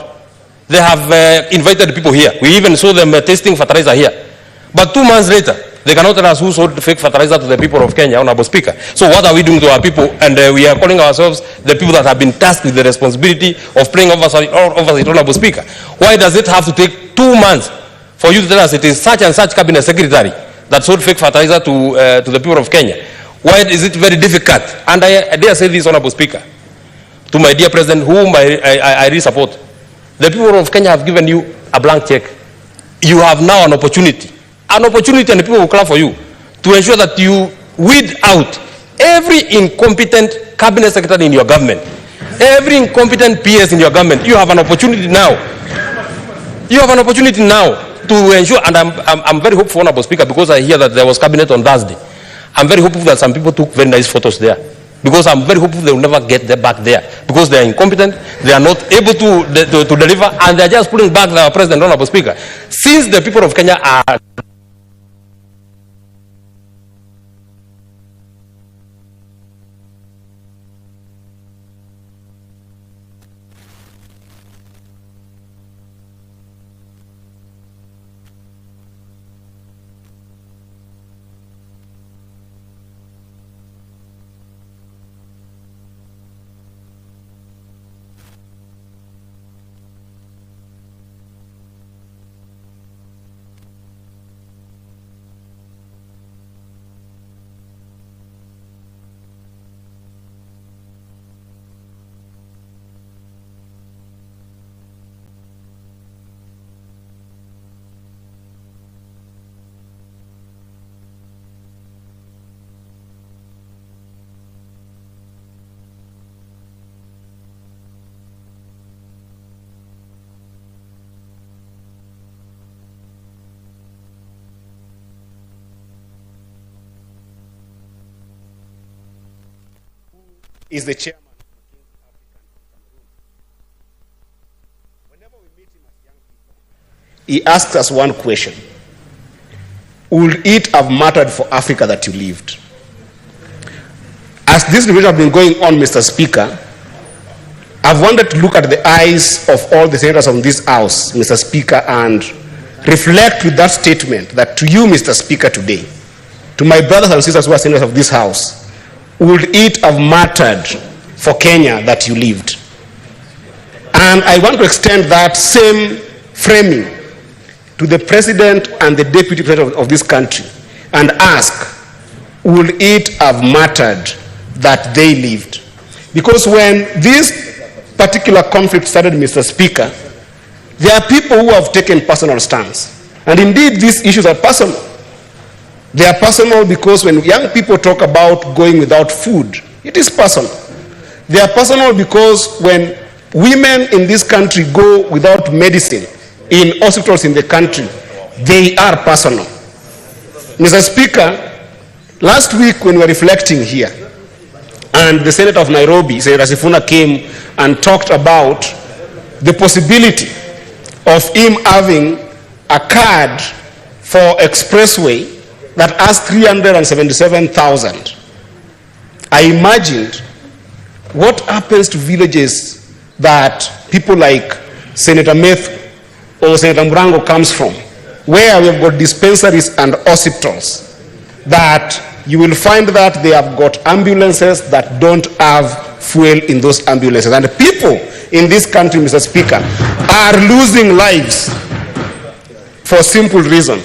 S9: They have invited people here. We even saw them tasting fertilizer here. But 2 months later, they cannot tell us who sold fake fertilizer to the people of Kenya, Honorable Speaker. So what are we doing to our people? And we are calling ourselves the people that have been tasked with the responsibility of playing oversight, Honorable Speaker. Why does it have to take 2 months for you to tell us it is such and such cabinet secretary that sold fake fertilizer to the people of Kenya? Why is it very difficult? And I dare say this, Honorable Speaker, to my dear President, whom I really support. The people of Kenya have given you a blank check. You have now an opportunity, and the people will clap for you, to ensure that you weed out every incompetent cabinet secretary in your government, every incompetent PS in your government. You have an opportunity now. You have an opportunity now to ensure, and I'm very hopeful, Honorable Speaker, because I hear that there was cabinet on Thursday. I'm very hopeful that some people took very nice photos there, because I'm very hopeful they will never get back there, because they are incompetent, they are not able to deliver, and they are just pulling back the President, Honorable Speaker. Since the people of Kenya are
S10: is the chairman of the King's African Cameroon. Whenever we meet him as young people, he asks us one question: would it have mattered for Africa that you lived? As this debate has been going on, Mr. Speaker, I've wanted to look at the eyes of all the senators of this House, Mr. Speaker, and reflect with that statement that to you, Mr. Speaker, today, to my brothers and sisters who are senators of this House, would it have mattered for Kenya that you lived? And I want to extend that same framing to the President and the Deputy President of this country and ask, would it have mattered that they lived? Because when this particular conflict started, Mr. Speaker, there are people who have taken personal stance. And indeed, these issues are personal. They are personal because when young people talk about going without food, it is personal. They are personal because when women in this country go without medicine in hospitals in the country, they are personal. Mr. Speaker, last week when we were reflecting here, and the Senator of Nairobi, Senator Sifuna, came and talked about the possibility of him having a card for expressway that has 377,000. I imagined what happens to villages that people like Senator Meth or Senator Murango comes from, where we have got dispensaries and hospitals, that you will find that they have got ambulances that don't have fuel in those ambulances. And the people in this country, Mr. Speaker, are losing lives for a simple reason.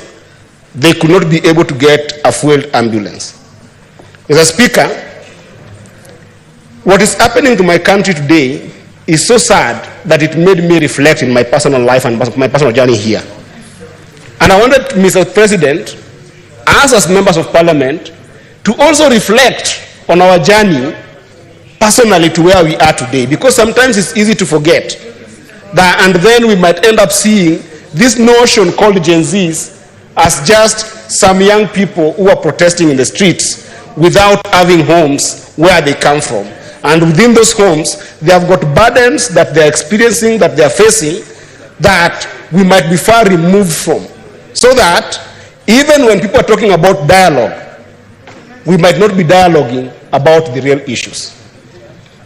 S10: They could not be able to get a fueled ambulance. Mr. Speaker, what is happening to my country today is so sad that it made me reflect in my personal life and my personal journey here. And I wanted, Mr. President, us as members of Parliament, to also reflect on our journey personally to where we are today, because sometimes it's easy to forget that, and then we might end up seeing this notion called Gen Zs as just some young people who are protesting in the streets without having homes where they come from. And within those homes, they have got burdens that they're experiencing, that they're facing, that we might be far removed from. So that even when people are talking about dialogue, we might not be dialoguing about the real issues.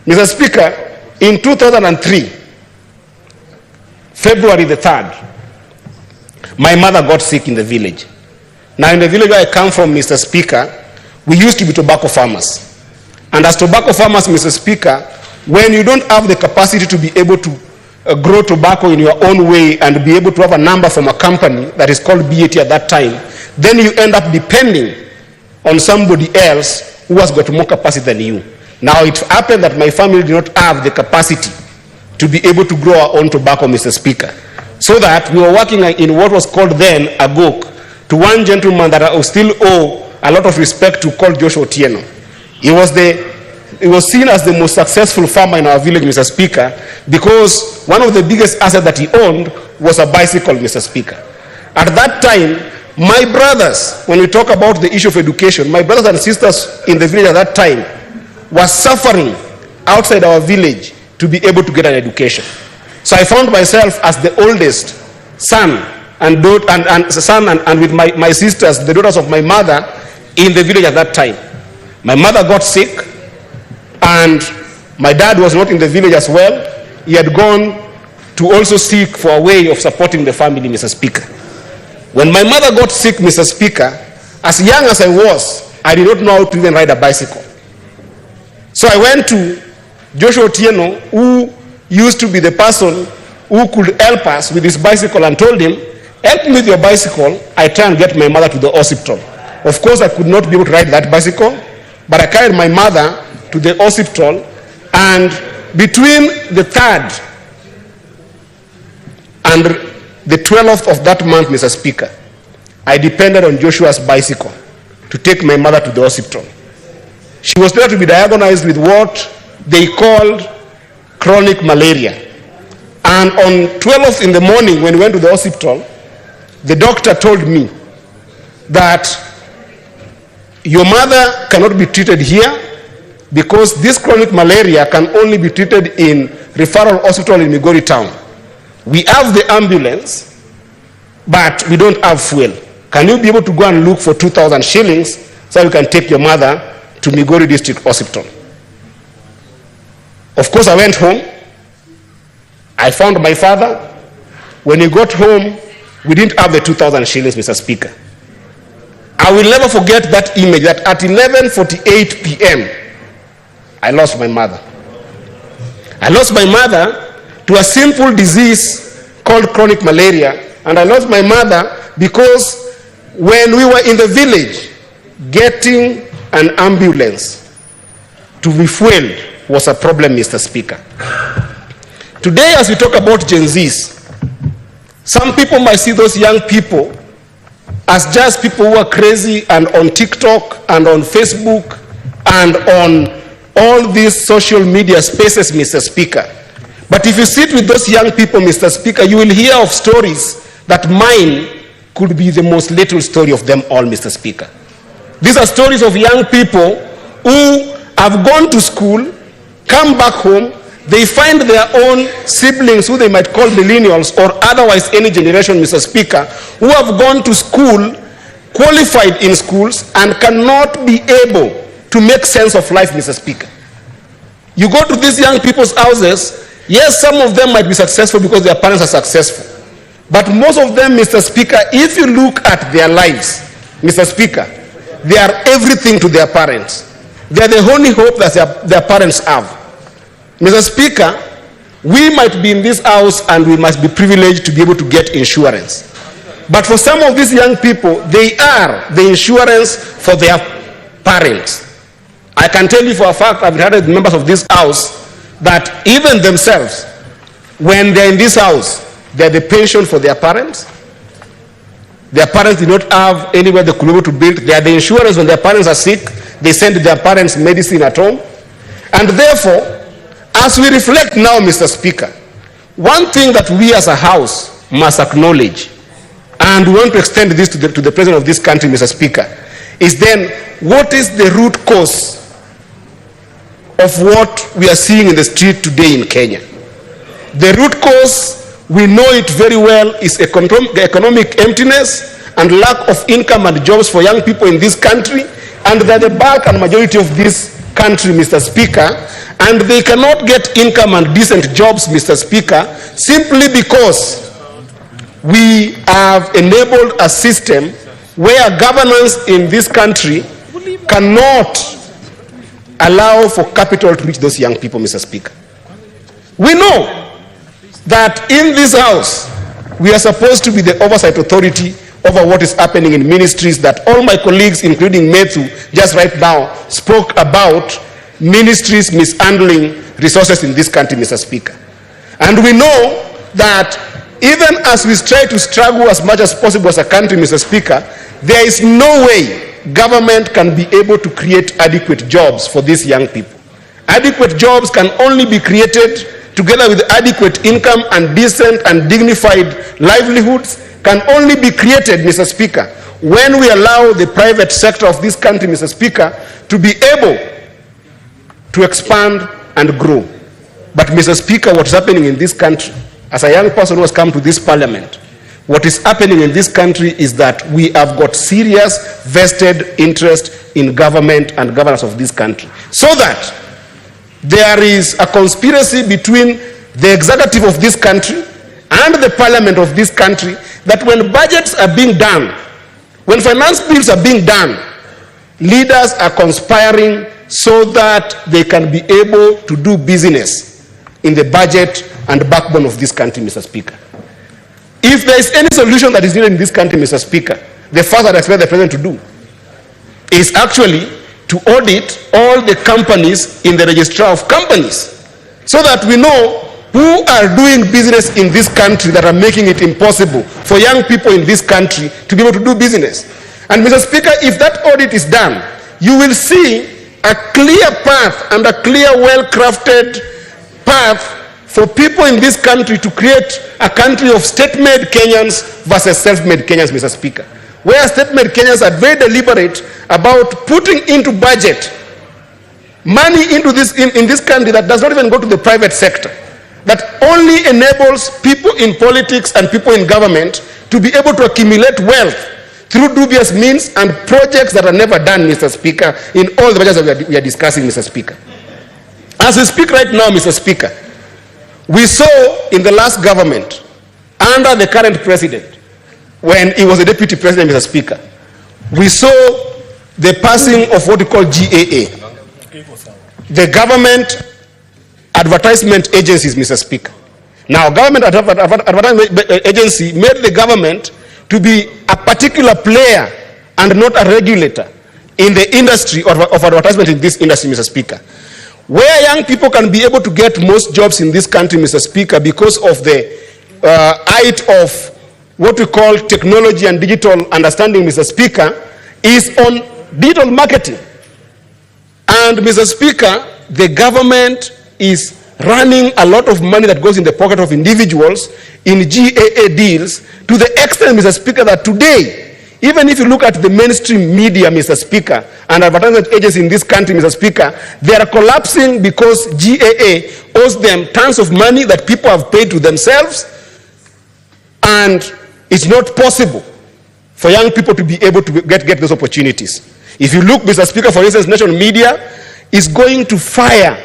S10: Mr. Speaker, in 2003, February the 3rd, my mother got sick in the village. Now, in the village where I come from, Mr. Speaker, we used to be tobacco farmers. And as tobacco farmers, Mr. Speaker, when you don't have the capacity to be able to grow tobacco in your own way and be able to have a number from a company that is called BAT at that time, then you end up depending on somebody else who has got more capacity than you. Now, it happened that my family did not have the capacity to be able to grow our own tobacco, Mr. Speaker. So that we were working in what was called then AGOK, to one gentleman that I still owe a lot of respect to, called Joshua Otieno. He was seen as the most successful farmer in our village, Mr. Speaker, because one of the biggest assets that he owned was a bicycle, Mr. Speaker. At that time, my brothers, when we talk about the issue of education, my brothers and sisters in the village at that time were suffering outside our village to be able to get an education. So I found myself as the oldest son and with my sisters, the daughters of my mother, in the village at that time. My mother got sick, and my dad was not in the village as well. He had gone to also seek for a way of supporting the family, Mr. Speaker. When my mother got sick, Mr. Speaker, as young as I was, I did not know how to even ride a bicycle. So I went to Joshua Otieno, who used to be the person who could help us with his bicycle, and told him, help me with your bicycle, I try and get my mother to the hospital. Of course, I could not be able to ride that bicycle, but I carried my mother to the hospital, and between the 3rd and the 12th of that month, Mr. Speaker, I depended on Joshua's bicycle to take my mother to the hospital. She was there to be diagnosed with what they called chronic malaria. And on 12th in the morning, when we went to the hospital, the doctor told me that your mother cannot be treated here because this chronic malaria can only be treated in referral hospital in Migori town. We have the ambulance, but we don't have fuel. Can you be able to go and look for 2,000 shillings so you can take your mother to Migori District Hospital? Of course, I went home. I found my father. When he got home, we didn't have the 2,000 shillings, Mr. Speaker. I will never forget that image, that at 11:48 p.m., I lost my mother. I lost my mother to a simple disease called chronic malaria, and I lost my mother because when we were in the village, getting an ambulance to be fueled was a problem, Mr. Speaker. Today, as we talk about Gen Zs, some people might see those young people as just people who are crazy and on TikTok and on Facebook and on all these social media spaces, Mr. Speaker. But if you sit with those young people, Mr. Speaker, you will hear of stories that mine could be the most little story of them all, Mr. Speaker. These are stories of young people who have gone to school, come back home, they find their own siblings, who they might call millennials or otherwise any generation, Mr. Speaker, who have gone to school, qualified in schools, and cannot be able to make sense of life, Mr. Speaker. You go to these young people's houses, yes, some of them might be successful because their parents are successful. But most of them, Mr. Speaker, if you look at their lives, Mr. Speaker, they are everything to their parents. They are the only hope that their parents have. Mr. Speaker, we might be in this house and we must be privileged to be able to get insurance. But for some of these young people, they are the insurance for their parents. I can tell you for a fact, I've heard members of this house, that even themselves, when they're in this house, they're the pension for their parents. Their parents did not have anywhere they could be able to build. They are the insurance when their parents are sick. They send their parents medicine at home. And therefore, as we reflect now, Mr. Speaker, one thing that we as a house must acknowledge, and we want to extend this to the President of this country, Mr. Speaker, is then what is the root cause of what we are seeing in the street today in Kenya? The root cause, we know it very well, is economic emptiness and lack of income and jobs for young people in this country, and they're the bulk and majority of this country, Mr. Speaker, and they cannot get income and decent jobs, Mr. Speaker, simply because we have enabled a system where governance in this country cannot allow for capital to reach those young people, Mr. Speaker. We know that in this house, we are supposed to be the oversight authority over what is happening in ministries, that all my colleagues, including Methu, just right now, spoke about ministries mishandling resources in this country, Mr. Speaker. And we know that even as we try to struggle as much as possible as a country, Mr. Speaker, there is no way government can be able to create adequate jobs for these young people. Adequate jobs can only be created together with adequate income and decent and dignified livelihoods, can only be created, Mr. Speaker, when we allow the private sector of this country, Mr. Speaker, to be able to expand and grow. But, Mr. Speaker, what's happening in this country, as a young person who has come to this parliament, what is happening in this country is that we have got serious vested interest in government and governance of this country. So that there is a conspiracy between the executive of this country and the parliament of this country, that when budgets are being done, when finance bills are being done, leaders are conspiring so that they can be able to do business in the budget and backbone of this country, Mr. Speaker. If there is any solution that is needed in this country, Mr. Speaker, the first that I expect the President to do is actually to audit all the companies in the registrar of companies, so that we know who are doing business in this country that are making it impossible for young people in this country to be able to do business. And, Mr. Speaker, if that audit is done, you will see a clear path and a clear, well-crafted path for people in this country to create a country of state-made Kenyans versus self-made Kenyans, Mr. Speaker, where state-made Kenyans are very deliberate about putting into budget money into this in this country that does not even go to the private sector, that only enables people in politics and people in government to be able to accumulate wealth through dubious means and projects that are never done, Mr. Speaker, in all the budgets that we are discussing, Mr. Speaker. As we speak right now, Mr. Speaker, we saw in the last government, under the current president, when he was the deputy president, Mr. Speaker, we saw the passing of what we call GAA, the government advertisement agencies, Mr. Speaker. Now, government advertisement agency made the government to be a particular player and not a regulator in the industry of advertisement in this industry, Mr. Speaker. Where young people can be able to get most jobs in this country, Mr. Speaker, because of the height of what we call technology and digital understanding, Mr. Speaker, is on digital marketing. And, Mr. Speaker, the government is running a lot of money that goes in the pocket of individuals in GAA deals, to the extent, Mr. Speaker, that today, Even if you look at the mainstream media, Mr. Speaker, and advertisement agencies in this country, Mr. Speaker, they are collapsing because GAA owes them tons of money that people have paid to themselves, and it's not possible for young people to be able to get those opportunities. If you look, Mr. Speaker, for instance, national media is going to fire,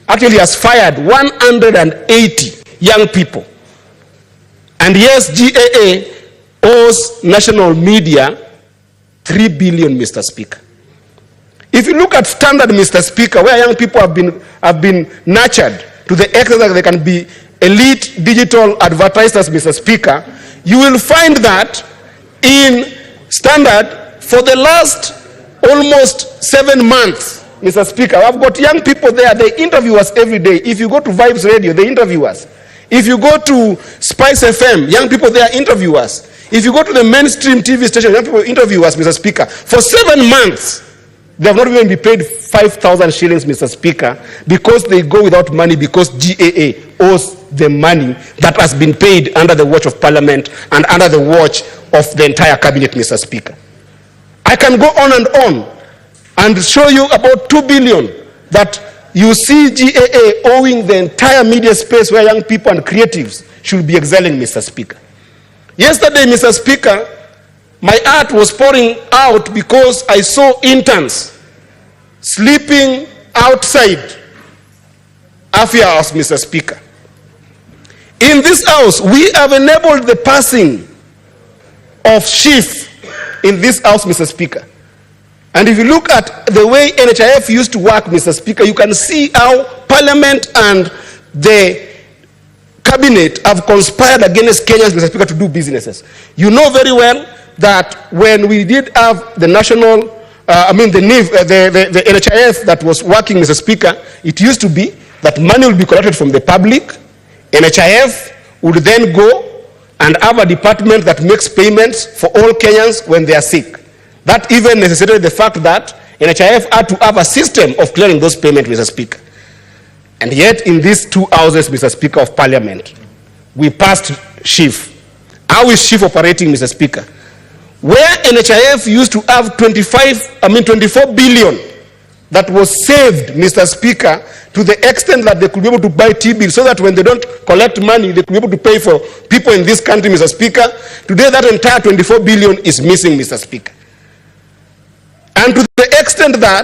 S10: actually has fired 180 young people. And yes, GAA owes national media 3 billion, Mr. Speaker. If you look at standard, Mr. Speaker, where young people have been nurtured to the extent that they can be elite digital advertisers, Mr. Speaker, you will find that in standard for the last almost 7 months, Mr. Speaker, I've got young people there, they interview us every day. If you go to Vibes Radio, they interview us. If you go to Spice FM, young people there interview us. If you go to the mainstream TV station, young people interview us, Mr. Speaker. For 7 months, they have not even been paid 5,000 shillings, Mr. Speaker, because they go without money because GAA owes the money that has been paid under the watch of Parliament and under the watch of the entire cabinet, Mr. Speaker. I can go on and show you about 2 billion that you see GAA owing the entire media space where young people and creatives should be excelling, Mr. Speaker. Yesterday, Mr. Speaker, my heart was pouring out because I saw interns sleeping outside Afia House, Mr. Speaker. In this house, we have enabled the passing of chief in this house, Mr. Speaker. And if you look at the way NHIF used to work, Mr. Speaker, you can see how Parliament and the Cabinet have conspired against Kenyans, Mr. Speaker, to do businesses. You know very well that when we did have the national, the NHIF that was working, Mr. Speaker, it used to be that money will be collected from the public. NHIF would then go and have a department that makes payments for all Kenyans when they are sick. That even necessitated the fact that NHIF had to have a system of clearing those payments, Mr. Speaker. And yet, in these 2 houses, Mr. Speaker, of Parliament, we passed SHIF. How is SHIF operating, Mr. Speaker? Where NHIF used to have 24 billion that was saved, Mr. Speaker, to the extent that they could be able to buy T-bills so that when they don't collect money, they could be able to pay for people in this country, Mr. Speaker. Today, that entire 24 billion is missing, Mr. Speaker. And to the extent that